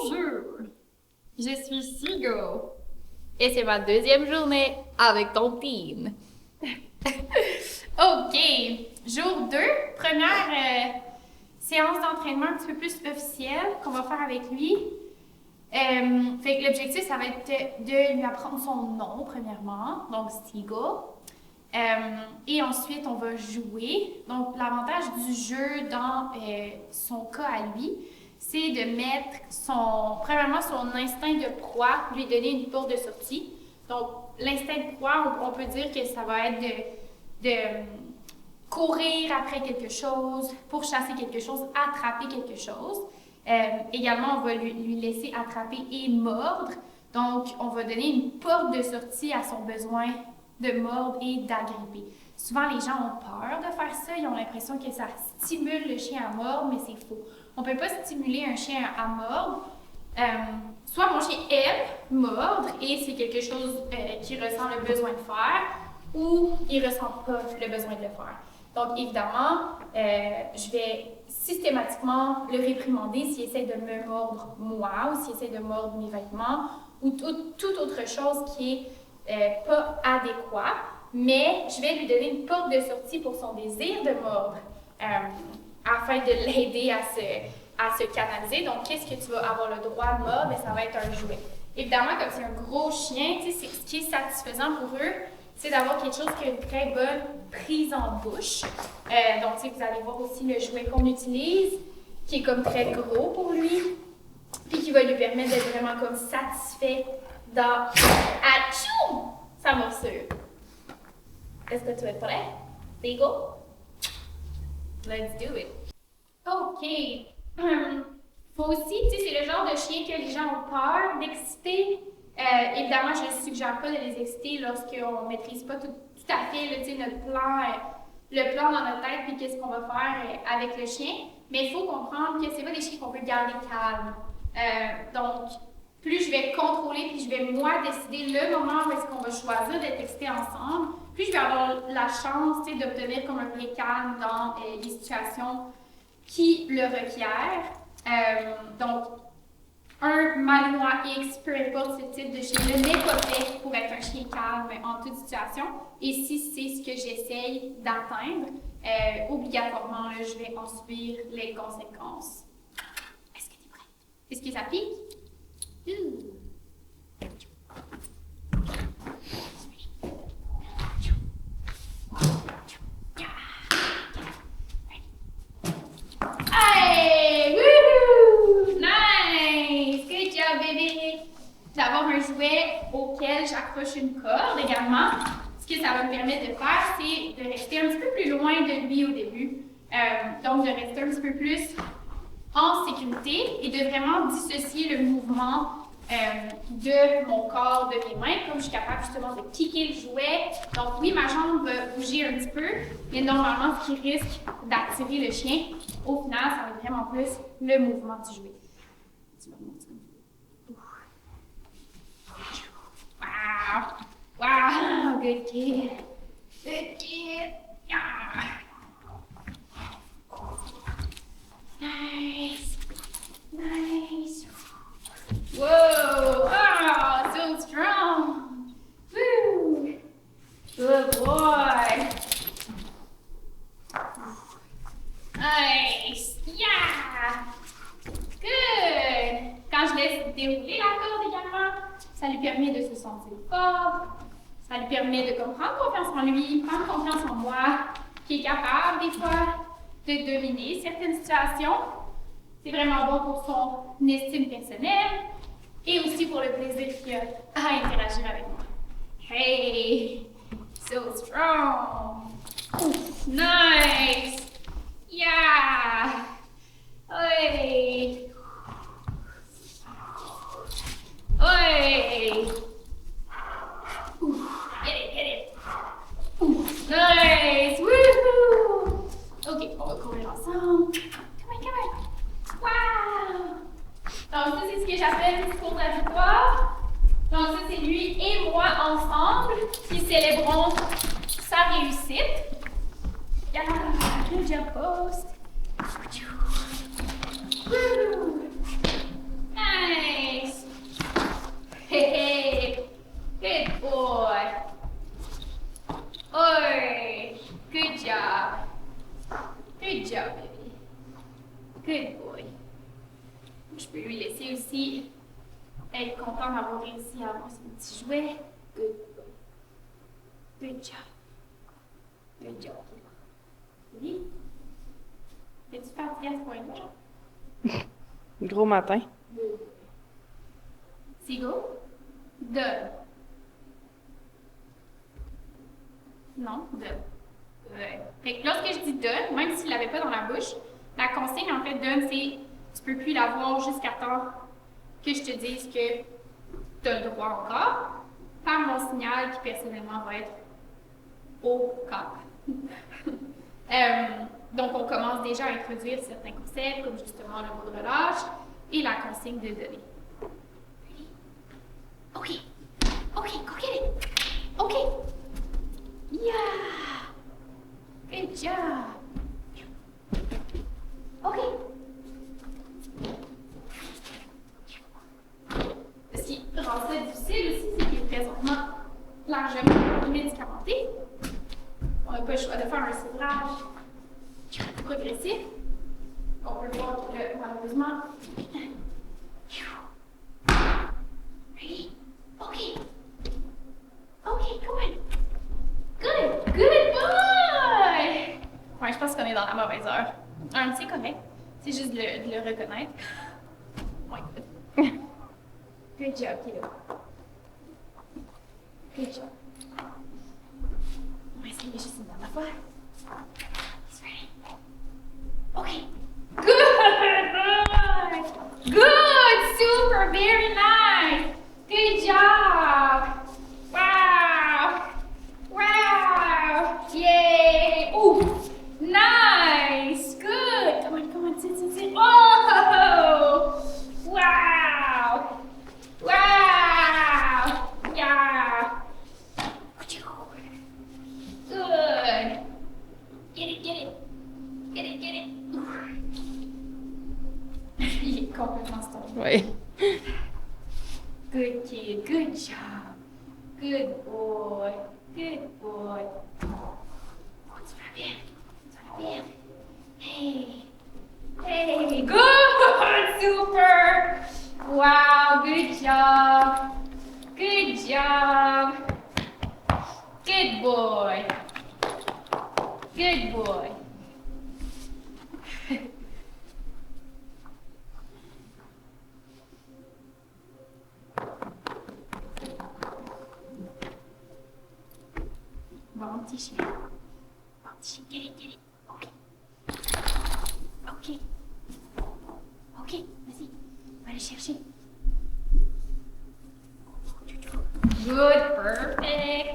Bonjour, je suis Sigo et c'est ma deuxième journée avec ton team. OK, jour 2, première séance d'entraînement un petit peu plus officielle qu'on va faire avec lui. Fait que l'objectif, ça va être de lui apprendre son nom, premièrement, donc Stigo. Et ensuite, on va jouer. Donc, l'avantage du jeu dans son cas à lui, c'est de mettre premièrement, son instinct de proie, lui donner une porte de sortie. Donc, l'instinct de proie, on peut dire que ça va être de courir après quelque chose, pour chasser quelque chose, attraper quelque chose. Également, on va lui laisser attraper et mordre. Donc, on va donner une porte de sortie à son besoin de mordre et d'agripper. Souvent, les gens ont peur de faire ça. Ils ont l'impression que ça stimule le chien à mordre, mais c'est faux. On ne peut pas stimuler un chien à mordre. Soit mon chien aime mordre et c'est quelque chose qu'il ressent le besoin de faire, ou il ne ressent pas le besoin de le faire. Donc, évidemment, je vais systématiquement le réprimander s'il essaie de me mordre moi, ou s'il essaie de mordre mes vêtements, ou toute autre chose qui est pas adéquat, mais je vais lui donner une porte de sortie pour son désir de mordre, afin de l'aider à se canaliser. Donc, qu'est-ce que tu vas avoir le droit de mordre? Ça va être un jouet. Évidemment, comme c'est un gros chien, ce qui est satisfaisant pour eux, c'est d'avoir quelque chose qui a une très bonne prise en bouche. Donc, vous allez voir aussi le jouet qu'on utilise, qui est comme très gros pour lui, puis qui va lui permettre d'être vraiment comme satisfait dans Atchou! Sa morsure. Est-ce que tu es prêt? Go? Let's do it. OK. Faut aussi, c'est le genre de chien que les gens ont peur d'exciter. Évidemment, je ne suggère pas de les exciter lorsqu'on ne maîtrise pas tout à fait notre plan, le plan dans notre tête, puis qu'est-ce qu'on va faire avec le chien. Mais il faut comprendre que ce n'est pas des chiens qu'on peut garder calmes. Donc, plus je vais contrôler, puis je vais moi décider le moment où est-ce qu'on va choisir d'être excités ensemble, plus je vais avoir la chance d'obtenir comme un vrai calme dans les situations qui le requièrent. Donc, un Malinois X, peu importe ce type de chien-là, n'est pas fait pour être un chien calme en toute situation. Et si c'est ce que j'essaye d'atteindre, obligatoirement, là, je vais en subir les conséquences. Est-ce que tu es prête? Est-ce que ça pique? Hey! Woohoo! Nice! Good job, bébé! D'avoir un jouet auquel j'accroche une corde également. Ce que ça va me permettre de faire, c'est de rester un petit peu plus loin de lui au début. Donc, de rester un petit peu plus en sécurité et de vraiment dissocier le mouvement de mon corps, de mes mains, comme je suis capable justement de kicker le jouet. Donc oui, ma jambe va bouger un petit peu, mais normalement, ce qui risque d'attirer le chien, au final, ça va être vraiment plus le mouvement du jouet. Tu vas monter. Wow! Wow! Good kid! Good kid! Yeah. Nice! Nice! Whoa! Oh, so strong! Woo! Good boy! Nice! Yeah! Good! Quand je laisse dérouler la corde également, ça lui permet de se sentir fort, ça lui permet de prendre confiance en lui, prendre confiance en moi, qui est capable des fois de dominer certaines situations. C'est vraiment bon pour son estime personnelle et aussi pour le plaisir qu'il a à interagir avec moi. Hey! So strong! Oof, nice! Yeah! Hey! Hey! Get it! Oof, nice! Woohoo! Ok, on va courir ensemble. Come on! Wow! Donc ça, c'est ce que j'appelle une course de la victoire. Donc ça, c'est lui et moi ensemble qui célébrons sa réussite. Yeah! Good job, post! Woo! Nice! Je peux lui laisser aussi être content d'avoir réussi à avoir son petit jouet. Good. Good job. Good job. Oui? Es-tu fatigué à ce point-là? Gros matin. Seagull? Donne. Non, donne. Fait que lorsque je dis donne, même s'il l'avait pas dans la bouche, la consigne en fait donne, c'est tu peux plus l'avoir jusqu'à temps que je te dise que tu as le droit encore, par mon signal qui personnellement va être au cap. Donc on commence déjà à introduire certains concepts comme justement le mot de relâche et la consigne de donner. OK. OK, go get it. OK. Yeah. Good job. OK. Ce qui rend ça difficile aussi, c'est qu'il est présentement largement médicamenté. On n'a pas le choix de faire un sevrage progressif. On peut voir que malheureusement. Ready? OK. OK, come on. Good, good boy! Ouais, je pense qu'on est dans la mauvaise heure. C'est correct. C'est juste de le reconnaître. Ouais, good. Good job, kiddo. Good job. On va essayer juste une dernière fois. He's ready. OK. Good! Good! Super! Very nice! Good job! Wow! Wow! Yay! Ooh! Nice! Good! Come on, sit. Oh! Wow! Wow! Yeah! Good! Get it! Il est complètement stoppé. Oui. Good kid, good job. Good boy, good boy. Oh, tu vas bien. Hey, good, super. Wow, good job. Good boy. Bon petit chien. Get it. OK, vas-y. Va aller chercher. Good, perfect.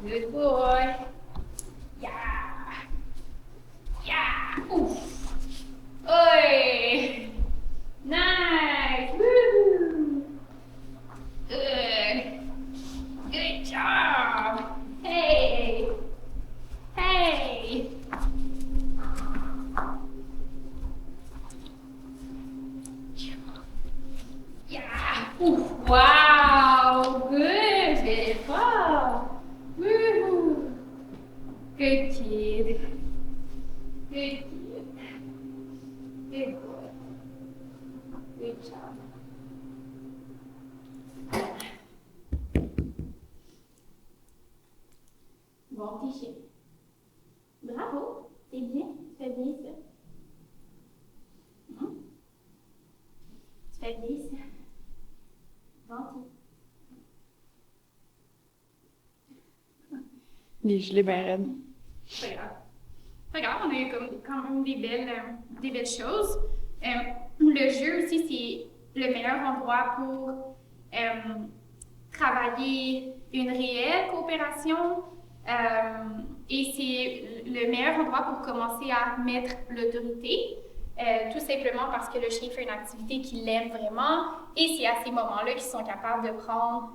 Good boy. Yeah. Oof. Oi. Nice. Woo. Good job. Hey. Yeah. Oof. Wow. Good. Very far. Woo. Good kid. Good boy. Good job. Bon petit chien. Bravo, c'est bien, tu fais bien ça. Tu fais bien ça. Gentil. Les gelées bien raides. Pas grave, on a eu quand même des belles choses. Le jeu aussi, c'est le meilleur endroit pour travailler une réelle coopération. Et c'est le meilleur endroit pour commencer à mettre l'autorité, tout simplement parce que le chien fait une activité qu'il aime vraiment et c'est à ces moments-là qu'ils sont capables de prendre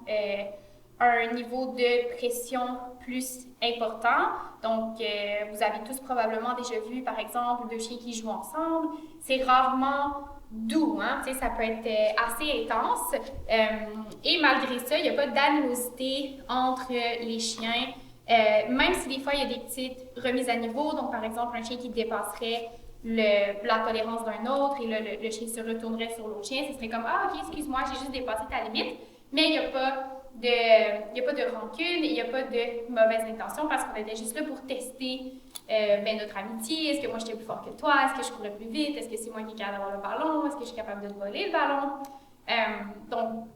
un niveau de pression plus important. Donc, vous avez tous probablement déjà vu, par exemple, deux chiens qui jouent ensemble. C'est rarement doux, hein? Tu sais, ça peut être assez intense. Et malgré ça, il n'y a pas d'animosité entre les chiens. Même si des fois, il y a des petites remises à niveau. Donc, par exemple, un chien qui dépasserait la tolérance d'un autre et là, le chien se retournerait sur l'autre chien. Ce serait comme « Ah, ok, excuse-moi, j'ai juste dépassé ta limite. » Mais il n'y a pas de rancune, il n'y a pas de mauvaise intention parce qu'on était juste là pour tester notre amitié. Est-ce que moi j'étais plus fort que toi? Est-ce que je courais plus vite? Est-ce que c'est moi qui est capable d'avoir le ballon? Est-ce que je suis capable de te voler le ballon? Donc,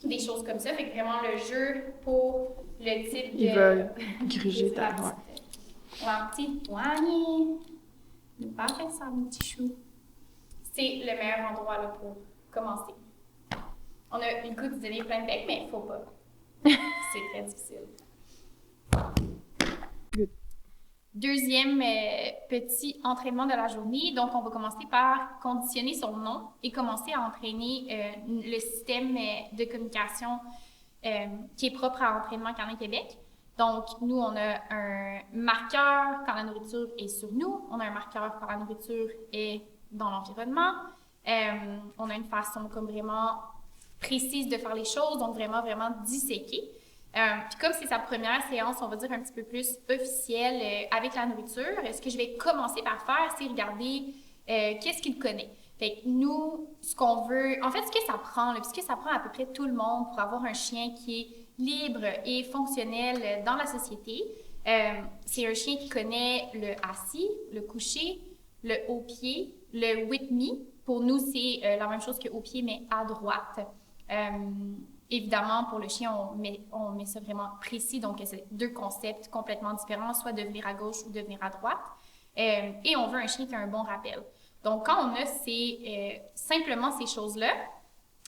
des choses comme ça. Fait que vraiment le jeu pour le type de... Ils veulent gruger ta main. Un petit poignet. Ne pas faire ça, mon petit chou. C'est le meilleur endroit là, pour commencer. On a le goût de donner plein de becs, mais il ne faut pas. C'est très difficile. Good. Deuxième petit entraînement de la journée. Donc, on va commencer par conditionner son nom et commencer à entraîner le système de communication qui est propre à l'entraînement Canin Québec. Donc, nous, on a un marqueur quand la nourriture est sur nous. On a un marqueur quand la nourriture est dans l'environnement. On a une façon comme vraiment précise de faire les choses, donc vraiment, vraiment disséquer. Puis comme c'est sa première séance, on va dire un petit peu plus officielle avec la nourriture, ce que je vais commencer par faire, c'est regarder qu'est-ce qu'il connaît. Fait que nous, ce qu'on veut, en fait, ce que ça prend, là, puisque ça prend à peu près tout le monde pour avoir un chien qui est libre et fonctionnel dans la société, c'est un chien qui connaît le assis, le couché, le haut pied, le with me. Pour nous, c'est la même chose que haut pied, mais à droite. Évidemment, pour le chien, on met ça vraiment précis, donc c'est deux concepts complètement différents, soit de venir à gauche ou de venir à droite. Et on veut un chien qui a un bon rappel. Donc, quand on a simplement ces choses-là,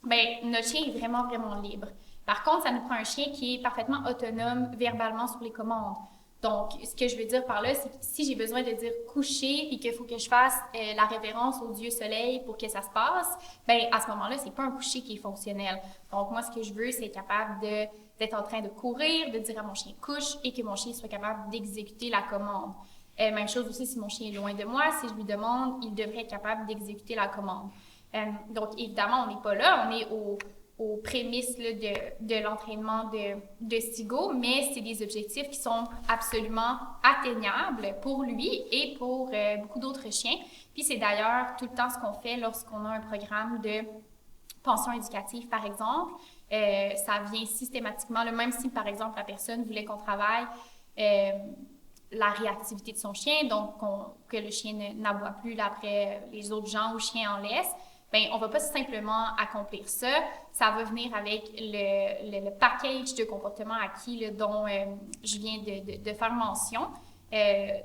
ben, notre chien est vraiment, vraiment libre. Par contre, ça nous prend un chien qui est parfaitement autonome verbalement sur les commandes. Donc, ce que je veux dire par là, c'est que si j'ai besoin de dire coucher et qu'il faut que je fasse la révérence au Dieu Soleil pour que ça se passe, ben à ce moment-là, c'est pas un coucher qui est fonctionnel. Donc, moi, ce que je veux, c'est être capable d'être en train de courir, de dire à mon chien couche et que mon chien soit capable d'exécuter la commande. Même chose aussi si mon chien est loin de moi, si je lui demande, il devrait être capable d'exécuter la commande. Donc, évidemment, on n'est pas là, on est aux prémices là, de l'entraînement de Sigo, mais c'est des objectifs qui sont absolument atteignables pour lui et pour beaucoup d'autres chiens. Puis c'est d'ailleurs tout le temps ce qu'on fait lorsqu'on a un programme de pension éducative, par exemple. Ça vient systématiquement, là, même si, par exemple, la personne voulait qu'on travaille la réactivité de son chien, donc que le chien n'aboie plus là, après les autres gens ou chiens en laisse, ben, on ne va pas simplement accomplir ça. Ça va venir avec le package de comportements acquis là, dont je viens de faire mention.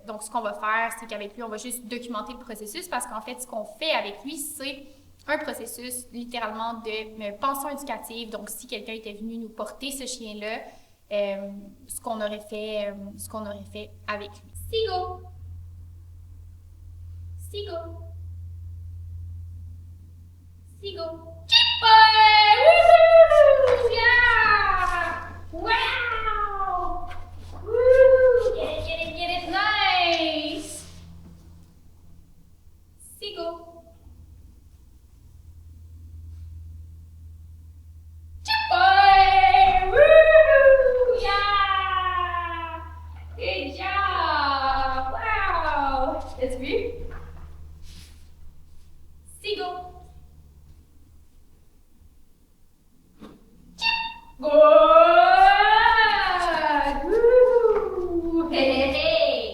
Donc, ce qu'on va faire, c'est qu'avec lui, on va juste documenter le processus parce qu'en fait, ce qu'on fait avec lui, c'est un processus littéralement de pension éducative. Donc, si quelqu'un était venu nous porter ce chien-là, ce qu'on aurait fait avec lui. Sigo! Sigo! Sigo! Chipper! Woohoo! Yeah! Wow! Woo! Get it, nice! Sigo! Chipper! Woo! Yeah! Good job! Wow! T'as vu? Sigo! Good! Woo! Hey, hey, hey!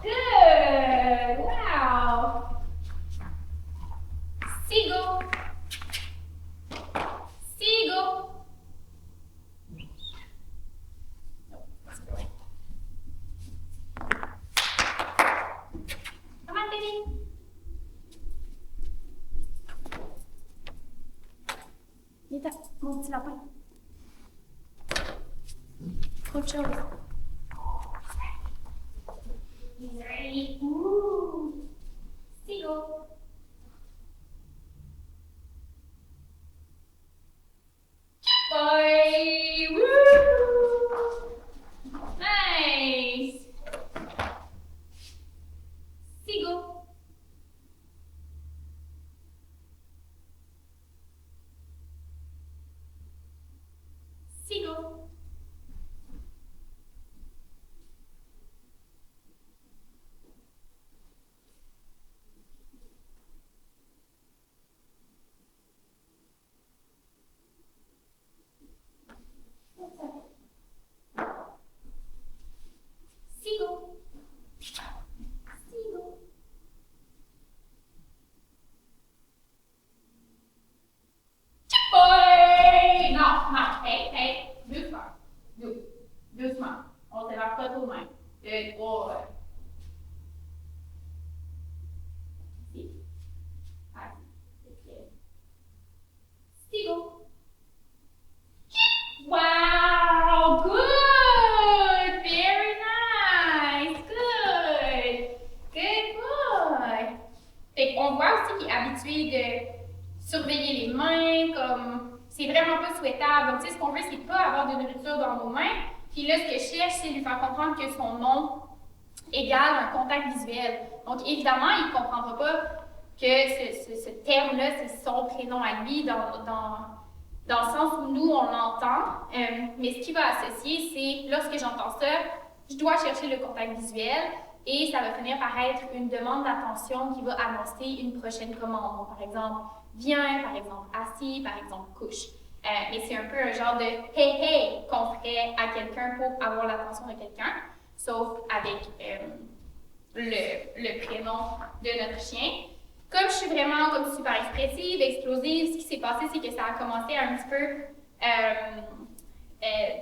Good! Wow! Sigo! Sigo! Come on, baby! Viens, mon petit lapin. Autre chose. He's ready. Ooh. Sigo. Boy. Woo. Nice. Sigo. Sigo. comme, c'est vraiment pas souhaitable. Donc, tu sais, ce qu'on veut, c'est pas avoir de nourriture dans nos mains. Puis là, ce que je cherche, c'est lui faire comprendre que son nom égale un contact visuel. Donc, évidemment, il ne comprendra pas que ce terme-là, c'est son prénom à lui dans le sens où nous, on l'entend. Mais ce qu'il va associer, c'est, lorsque j'entends ça, je dois chercher le contact visuel et ça va finir par être une demande d'attention qui va annoncer une prochaine commande. Donc, par exemple, viens, par exemple, assis, par exemple, couche. Mais c'est un peu un genre de « hey, hey » qu'on ferait à quelqu'un pour avoir l'attention de quelqu'un, sauf avec le prénom de notre chien. Comme je suis vraiment comme super expressive, explosive, ce qui s'est passé, c'est que ça a commencé à un petit peu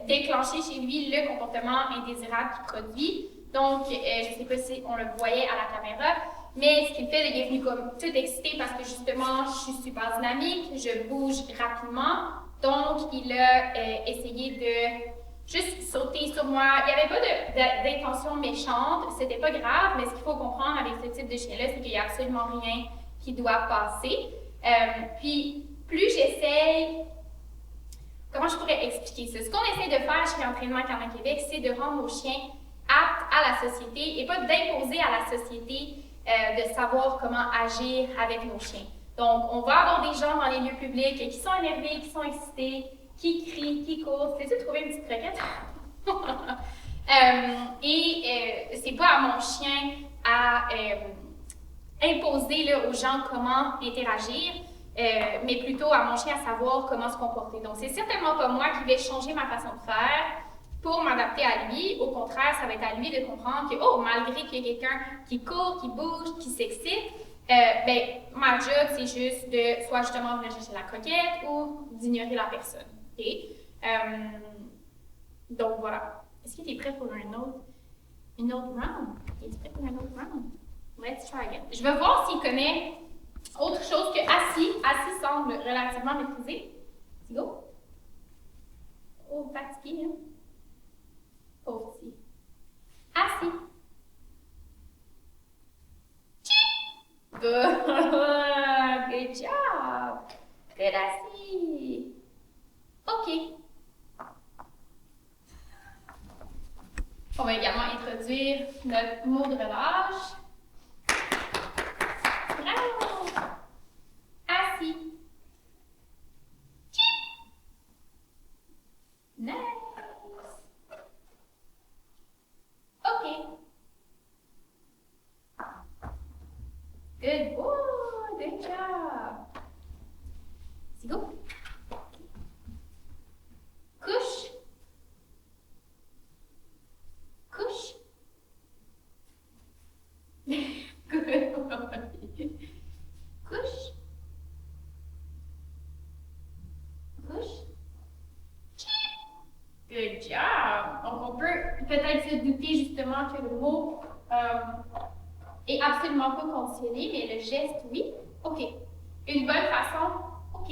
déclencher chez lui le comportement indésirable qu'il produit. Donc, je ne sais pas si on le voyait à la caméra, mais ce qu'il fait, il est venu comme tout excité parce que justement, je suis super dynamique, je bouge rapidement. Donc, il a essayé de juste sauter sur moi. Il n'y avait pas d'intention méchante, c'était pas grave, mais ce qu'il faut comprendre avec ce type de chien-là, c'est qu'il n'y a absolument rien qui doit passer. Puis, plus j'essaye, comment je pourrais expliquer ça? Ce qu'on essaie de faire chez Entraînement Canin Québec, c'est de rendre nos chiens aptes à la société et pas d'imposer à la société de savoir comment agir avec nos chiens. Donc, on va avoir des gens dans les lieux publics qui sont énervés, qui sont excités, qui crient, qui courent. Sais-tu trouver une petite croquette? C'est pas à mon chien à imposer là, aux gens comment interagir, mais plutôt à mon chien à savoir comment se comporter. Donc, c'est certainement pas moi qui vais changer ma façon de faire pour m'adapter à lui. Au contraire, ça va être à lui de comprendre que, oh, malgré qu'il y ait quelqu'un qui court, qui bouge, qui s'excite, ma job, c'est juste de soit justement venir chercher la croquette ou d'ignorer la personne. Okay? Donc voilà. Est-ce que tu es prêt pour une autre round? Es-tu prêt pour un autre round? Let's try again. Je vais voir s'il connaît autre chose que assis. Assis semble relativement maîtrisé. Let's go. Oh, fatigué, hein? Pauvre petit. Assis. Good job! Good assis! OK. On va également introduire notre mot de relâche. Bravo! Assis. Nice! OK. Good boy! Good job! Let's go! Couche! Couche! Good boy! Couche! Couche! Good job! Donc on peut peut-être se douter justement que le mot est absolument pas conditionné, mais le geste, oui. OK. Une bonne façon, OK.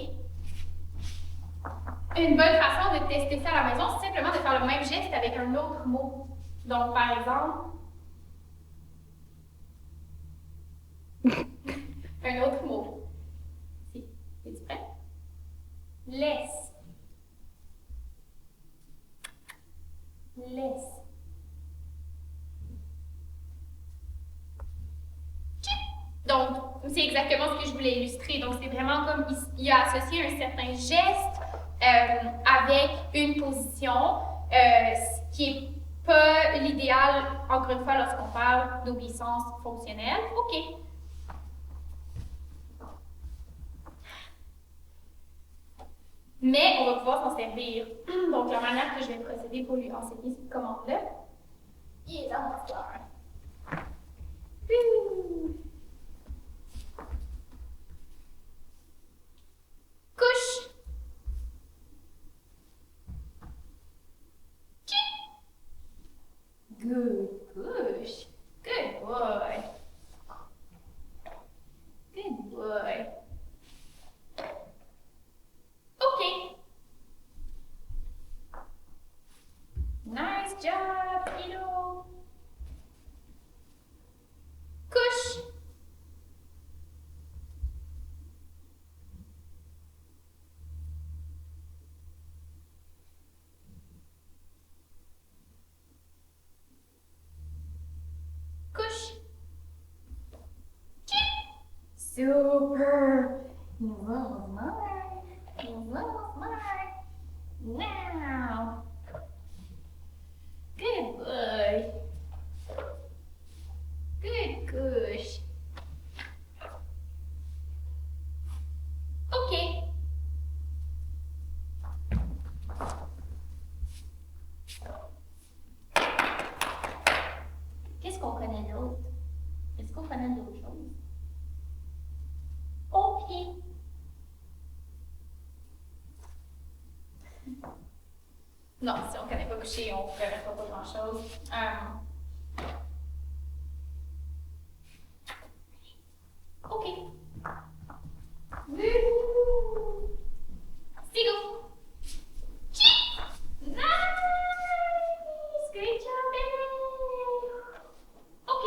Une bonne façon de tester ça à la maison, c'est simplement de faire le même geste avec un autre mot. Donc, par exemple, un autre mot. Es-tu prêt? Laisse. Laisse. Donc, c'est exactement ce que je voulais illustrer. Donc, c'est vraiment comme il a associé un certain geste avec une position, ce qui n'est pas l'idéal, encore une fois, lorsqu'on parle d'obéissance fonctionnelle. OK. Mais on va pouvoir s'en servir. Donc, la manière que je vais procéder pour lui enseigner cette commande-là, il est dans mon histoire. Couche. Good push. Good boy. Good boy. Okay. Nice job, kiddo. Couche. Super! Wow, smart! Wow, smart! Wow! Good boy! Good gosh! OK. Qu'est-ce qu'on connaît d'autre? Est-ce qu'on connaît d'autres choses? OK. Non, si on ne connaît pas coucher, on ne connaît pas grand-chose. OK. Wouhou! Seagull! Nice! Great job, baby! OK.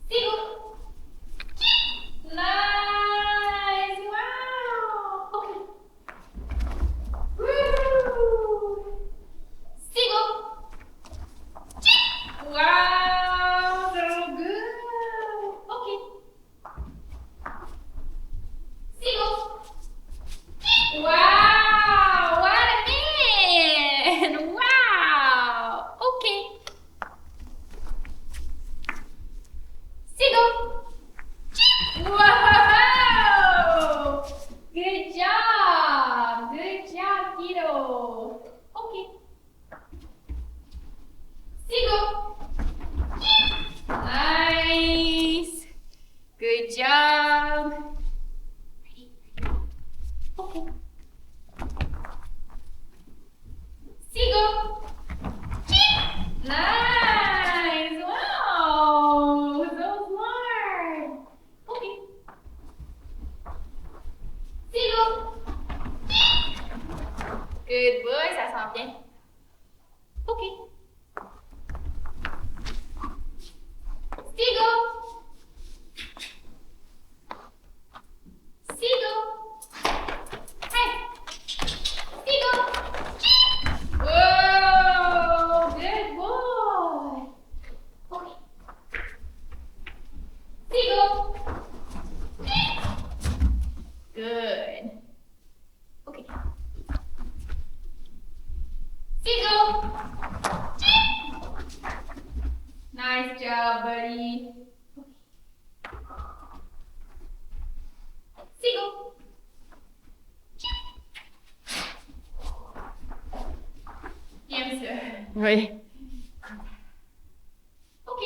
Seagull! Nice! Wow! OK. Woo! Seagull! Wow! So good! OK. Seagull! Wow! What a man! Wow! OK. Seagull! Whoa! Good job! Good job, kiddo! OK. Seagull! Nice! Good job! Ready? OK. Seagull! Nice! Wow! So smart! OK. Seagull! Good boy, ça sent bien. OK. Seagull! Seagull! Hey! Seagull! Whoa! Good boy! Okay. Seagull! Good. Okay. Seagull! Nice job, buddy. Seagull! Bien sûr. Oui. OK.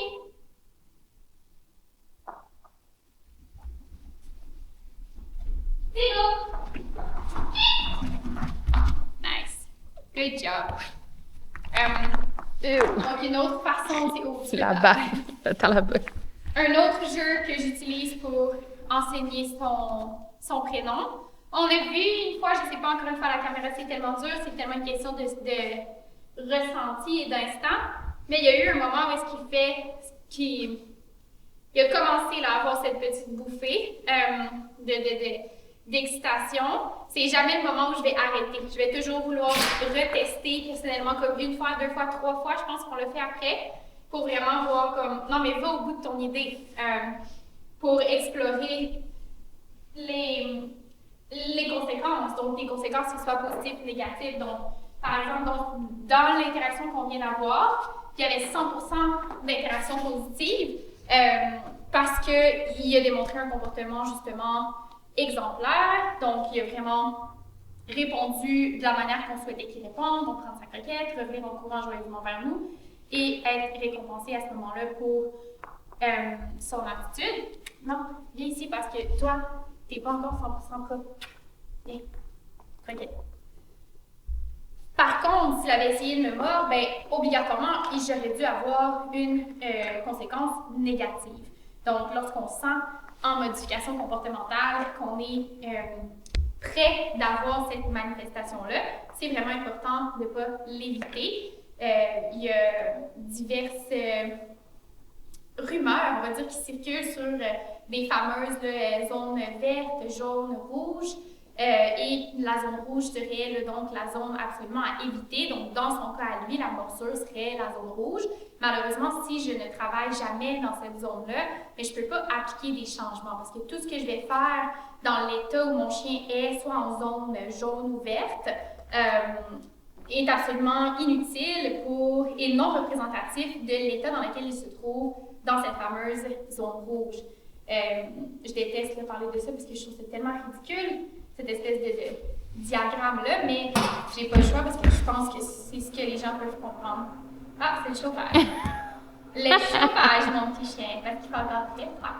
Seagull! Nice. Good job. Donc, une autre façon, C'est la balle. Dans la balle. un autre jeu que j'utilise pour enseigner son prénom. On a vu une fois, je ne sais pas encore une fois, la caméra, c'est tellement dur, c'est tellement une question de ressenti et d'instant. Mais il y a eu un moment où est-ce qu'il a commencé là, à avoir cette petite bouffée d'excitation. C'est jamais le moment où je vais arrêter. Je vais toujours vouloir retester personnellement comme une fois, deux fois, trois fois. Je pense qu'on le fait après pour vraiment voir comme non mais va au bout de ton idée pour explorer les conséquences. Donc des conséquences qui soient positives ou négatives. Donc par exemple dans l'interaction qu'on vient d'avoir, il y avait 100% d'interactions positives parce qu'il a démontré un comportement justement exemplaire, donc il a vraiment répondu de la manière qu'on souhaitait qu'il réponde, donc prendre sa croquette, revenir en courant joyeusement vers nous et être récompensé à ce moment-là pour son attitude. Non, viens ici parce que toi, t'es pas encore 100% propre. Viens, croquette. Par contre, s'il avait essayé de me mordre, ben, obligatoirement, j'aurais dû avoir une conséquence négative. Donc, lorsqu'on sent en modification comportementale qu'on est prêt d'avoir cette manifestation-là, c'est vraiment important de ne pas l'éviter. Il y a diverses rumeurs, on va dire, qui circulent sur des fameuses zones vertes, jaunes, rouges. Et la zone rouge serait donc la zone absolument à éviter. Donc, dans son cas à lui, la morsure serait la zone rouge. Malheureusement, si je ne travaille jamais dans cette zone-là, mais je ne peux pas appliquer des changements parce que tout ce que je vais faire dans l'état où mon chien est, soit en zone jaune ou verte, est absolument inutile et non représentatif de l'état dans lequel il se trouve dans cette fameuse zone rouge. Je déteste parler de ça parce que je trouve ça tellement ridicule, cette espèce de diagramme-là, mais j'ai pas le choix parce que je pense que c'est ce que les gens peuvent comprendre. Ah, c'est le chauffage. Le chauffage, mon petit chien, parce qu'il fait encore très froid.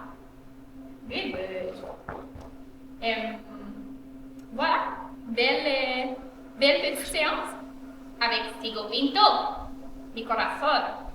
Good. Voilà, belle petite séance avec Stigo Pinto, mi corazón.